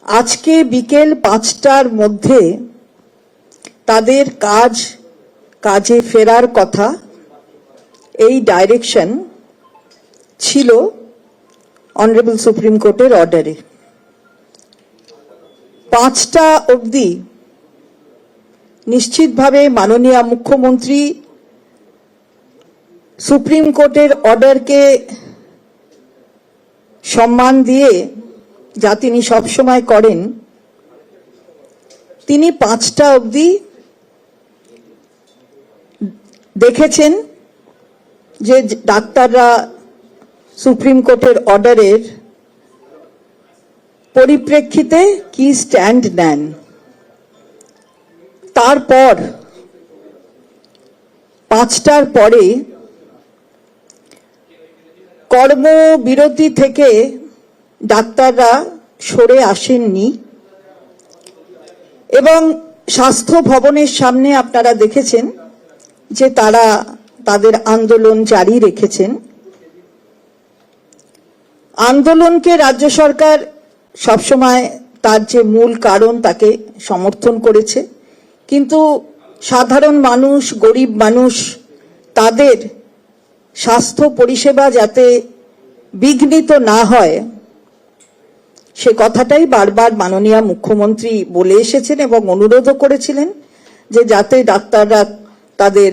আজকে বিকেল 5টার মধ্যে তাদের কাজে ফেরার কথা, এই ডাইরেকশন ছিল অনারেবল সুপ্রিম কোর্টের অর্ডারে। 5টা অবধি নিশ্চিতভাবে মাননীয় মুখ্যমন্ত্রী সুপ্রিম কোর্টের অর্ডারকে সম্মান দিয়ে, যা তিনি সবসময় করেন, তিনি 5টা অবধি দেখেছেন যে ডাক্তাররা সুপ্রিম কোর্টের অর্ডারের পরিপ্রেক্ষিতে কি স্ট্যান্ড নেন। তারপর 5টার পরে কর্মবিরতি থেকে ডাক্তাররা সরে আসেননি এবং স্বাস্থ্য ভবনের সামনে আপনারা দেখেছেন যে তারা তাদের আন্দোলন জারি রেখেছেন। আন্দোলনকে রাজ্য সরকার সবসময় তার যে মূল কারণ তাকে সমর্থন করেছে, কিন্তু সাধারণ মানুষ, গরিব মানুষ, তাদের স্বাস্থ্য পরিষেবা যাতে বিঘ্নিত না হয় সে কথাটাই বারবার মাননীয় মুখ্যমন্ত্রী বলে এসেছেন এবং অনুরোধও করেছিলেন যে যাতে ডাক্তাররা তাদের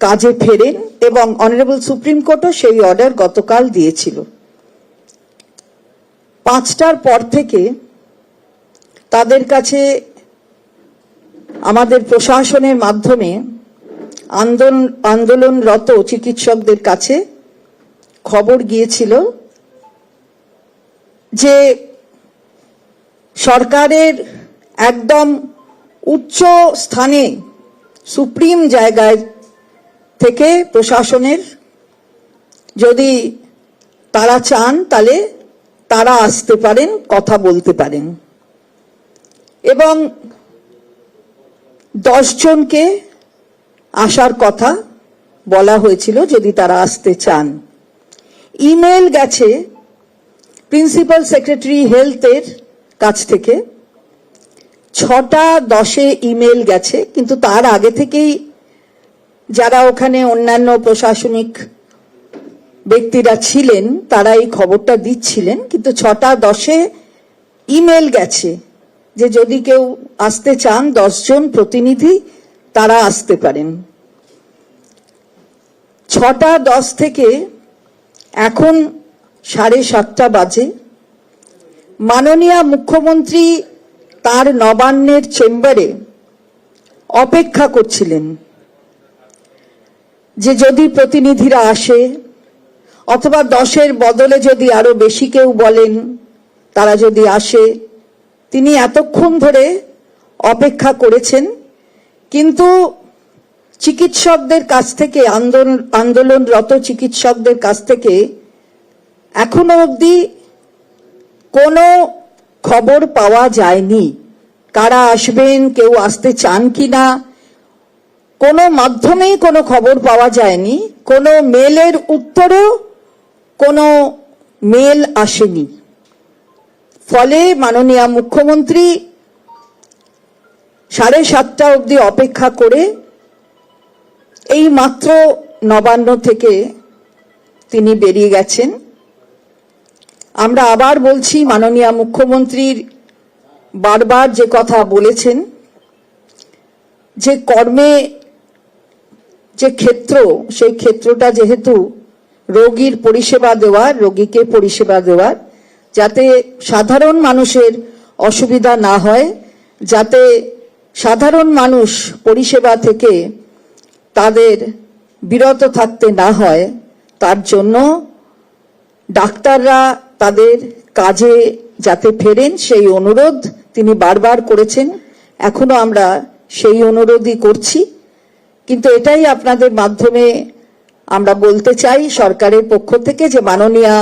কাজে ফেরেন, এবং অনারেবল সুপ্রিম কোর্টও সেই অর্ডার গতকাল দিয়েছিল। 5টার পর থেকে তাদের কাছে আমাদের প্রশাসনের মাধ্যমে আন্দোলনরত চিকিৎসকদের কাছে খবর গিয়েছিল যে সরকারের একদম উচ্চ স্থানে, সুপ্রিম জায়গায় থেকে প্রশাসনের যদি তারা চান তাহলে তারা আসতে পারেন, কথা বলতে পারেন, এবং 10 জনকে আসার কথা বলা হয়েছিল যদি তারা আসতে চান। ইমেল গেছে প্রিন্সিপাল সেক্রেটারি হেলথের কাছ থেকে, 6টা 10-এ ইমেল গেছে, কিন্তু তার আগে থেকেই যারা ওখানে অন্যান্য প্রশাসনিক ব্যক্তিরা ছিলেন তারা এই খবরটা দিচ্ছিলেন, কিন্তু 6টা 10-এ ইমেল গেছে যে যদি কেউ আসতে চান 10 জন প্রতিনিধি তারা আসতে পারেন। 6টা 10 থেকে এখন 7:30 বাজে। মাননীয় মুখ্যমন্ত্রী তার নবান্নের চেম্বারে অপেক্ষা করছিলেন যে যদি প্রতিনিধিরা আসে, অথবা 10-এর বদলে যদি আরো বেশি কেউ বলেন তারা যদি আসে। তিনি এতক্ষণ ধরে অপেক্ষা করেছেন, কিন্তু চিকিৎসকদের কাছ থেকে, আন্দোলনরত চিকিৎসকদের কাছ থেকে এখনো অবধি কোনো খবর পাওয়া যায়নি কারা আসবেন, কেউ আসতে চান কিনা। কোনো মাধ্যমেই কোনো খবর পাওয়া যায়নি, কোনো মেলের উত্তরেও কোনো মেল আসেনি। ফলে মাননীয় মুখ্যমন্ত্রী 7:30 অবধি অপেক্ষা করে এই মাত্র নবান্ন থেকে তিনি বেরিয়ে গেছেন। আমরা আবার বলছি, মাননীয় মুখ্যমন্ত্রীর বারবার যে কথা বলেছেন যে কর্মে যে ক্ষেত্র, সেই ক্ষেত্রটা যেহেতু রোগীর পরিষেবা দেওয়ার, রোগীকে পরিষেবা দেওয়ার, যাতে সাধারণ মানুষের অসুবিধা না হয়, যাতে সাধারণ মানুষ পরিষেবা থেকে তাদের বিরত থাকতে না হয়, তার জন্য ডাক্তাররা তাদের কাজে যাতে ফেরেন সেই অনুরোধ তিনি বারবার করেছেন। এখনো আমরা সেই অনুরোধই করছি, কিন্তু এটাই আপনাদের মাধ্যমে আমরা বলতে চাই সরকারের পক্ষ থেকে যে মাননীয়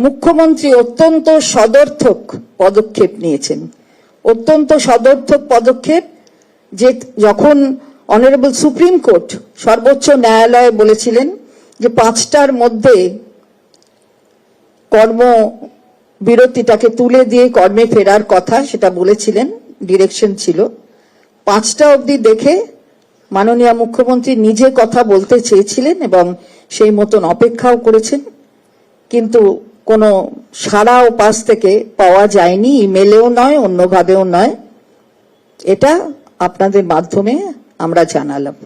মুখ্যমন্ত্রী অত্যন্ত সদর্থক পদক্ষেপ নিয়েছেন। অত্যন্ত সদর্থক পদক্ষেপ, যে যখন অনারেবল সুপ্রিম কোর্ট, সর্বোচ্চ ন্যায়ালয় বলেছিলেন যে 5টার মধ্যে বিরতিটাকে তুলে দিয়ে কর্মে ফেরার কথা সেটা বলেছিলেন, ডিরেকশন ছিল। 5টা অবধি দেখে মাননীয় মুখ্যমন্ত্রী নিজে কথা বলতে চেয়েছিলেন এবং সেই মতন অপেক্ষাও করেছেন, কিন্তু কোনো সাড়া ও পাশ থেকে পাওয়া যায়নি, ইমেলেও নয়, অন্যভাবেও নয়। এটা আপনাদের মাধ্যমে আমরা জানালাম।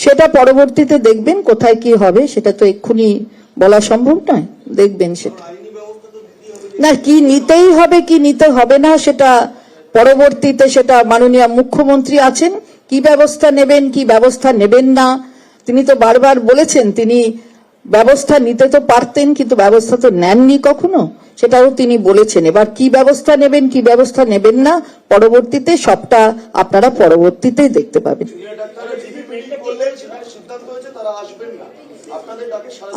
সেটা পরবর্তীতে দেখবেন কোথায় কি হবে, সেটা তো এক্ষুনি বলা সম্ভব নয়, দেখবেন সেটা। না, কি নিতেই হবে কি নিতে হবে না সেটা পরবর্তীতে, সেটা মাননীয় মুখ্যমন্ত্রী আছেন, কি ব্যবস্থা নেবেন কি ব্যবস্থা নেবেন না। তিনি তো বারবার বলেছেন তিনি ব্যবস্থা নিতে তো পারতেন, কিন্তু ব্যবস্থা তো নেননি কখনো, সেটাও তিনি বলেছেন। এবার কি ব্যবস্থা নেবেন কি ব্যবস্থা নেবেন না পরবর্তীতে সবটা আপনারা পরবর্তীতে দেখতে পাবেন।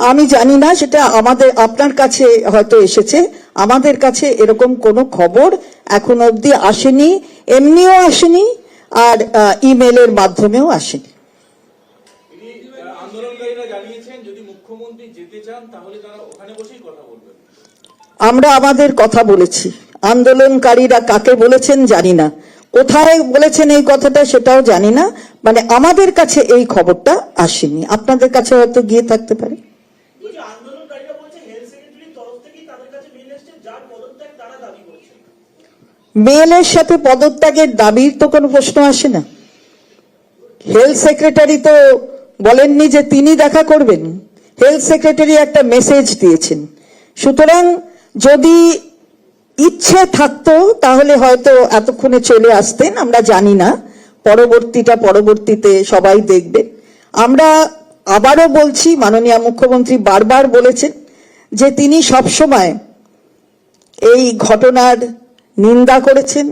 আমি জানি না, সেটা আমাদের আপনার কাছে হয়তো এসেছে, আমাদের কাছে এরকম কোনো খবর এখন অবধি আসেনি, এমনিও আসেনি, আর ইমেলের মাধ্যমেও আসেনি। আন্দোলনকারীরা জানিয়েছেন যদি মুখ্যমন্ত্রী যেতে চান তাহলে তারা ওখানে বসেই কথা বলবেন। আমরা আমাদের কথা বলেছি, আন্দোলনকারীরা কাকে বলেছেন জানি না, কোথায় বলেছেন এই কথাটা সেটাও জানি না, মানে আমাদের কাছে এই খবরটা আসেনি, আপনাদের কাছে হয়তো গিয়ে থাকতে পারে। মেলের সাথে পদত্যাগের দাবির তো কোনো প্রশ্ন আসে না। হেলথ সেক্রেটারি তো বলেননি যে তিনি দেখা করবেন, হেলথ সেক্রেটারি একটা মেসেজ দিয়েছেন। সুতরাং যদি ইচ্ছে থাকতো তাহলে হয়তো এতক্ষণে চলে আসতেন, আমরা জানি না, পরবর্তীতে সবাই দেখবে। আমরা আবারও বলছি, মাননীয় মুখ্যমন্ত্রী বারবার বলেছেন যে তিনি সবসময় এই ঘটনার নিন্দা করেছেন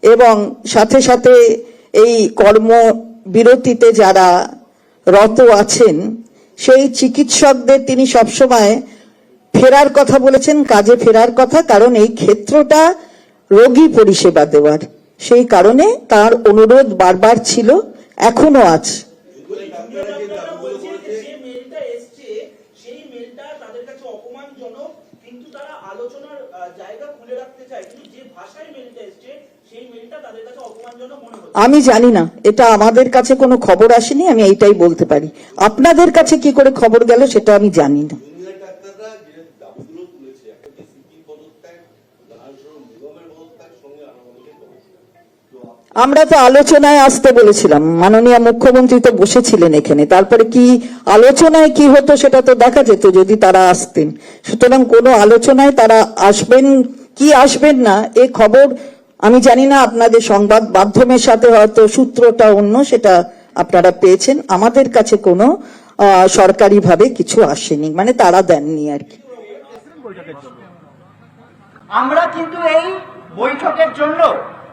এবং সাথে সাথে এই কর্মবিরতিতে যারা রত আছেন সেই চিকিৎসকদের তিনি সবসময় ফেরার কথা বলেছেন, কাজে ফেরার কথা, কারণ এই ক্ষেত্রটা রোগী পরিষেবা দেওয়ার, সেই কারণে তার অনুরোধ বারবার ছিল, এখনো আছে। আমি জানি না, এটা আমাদের কাছে কোনো খবর আসেনি, আমি এইটাই বলতে পারি। আপনাদের কাছে কি করে খবর গেল সেটা আমি জানি না। আমরা তো আলোচনায় আসতে বলেছিলাম, মাননীয় মুখ্যমন্ত্রী তো বসেছিলেন এখানে, তারপরে কি আলোচনায় কি হতো সেটা তো দেখা যেত যদি তারা আসতেন। সুতরাং কোনো আলোচনায় তারা আসবেন কি আসবেন না এ খবর আমি জানি না, আপনাদের সংবাদ মাধ্যমের সাথে হয়তো সূত্রটা অন্য, সেটা আপনারা পেয়েছেন। আমাদের কাছে কোনো সরকারি ভাবে কিছু আসেনি, মানে তারা দেননি আর কি। আমরা কিন্তু এই বৈঠকের জন্য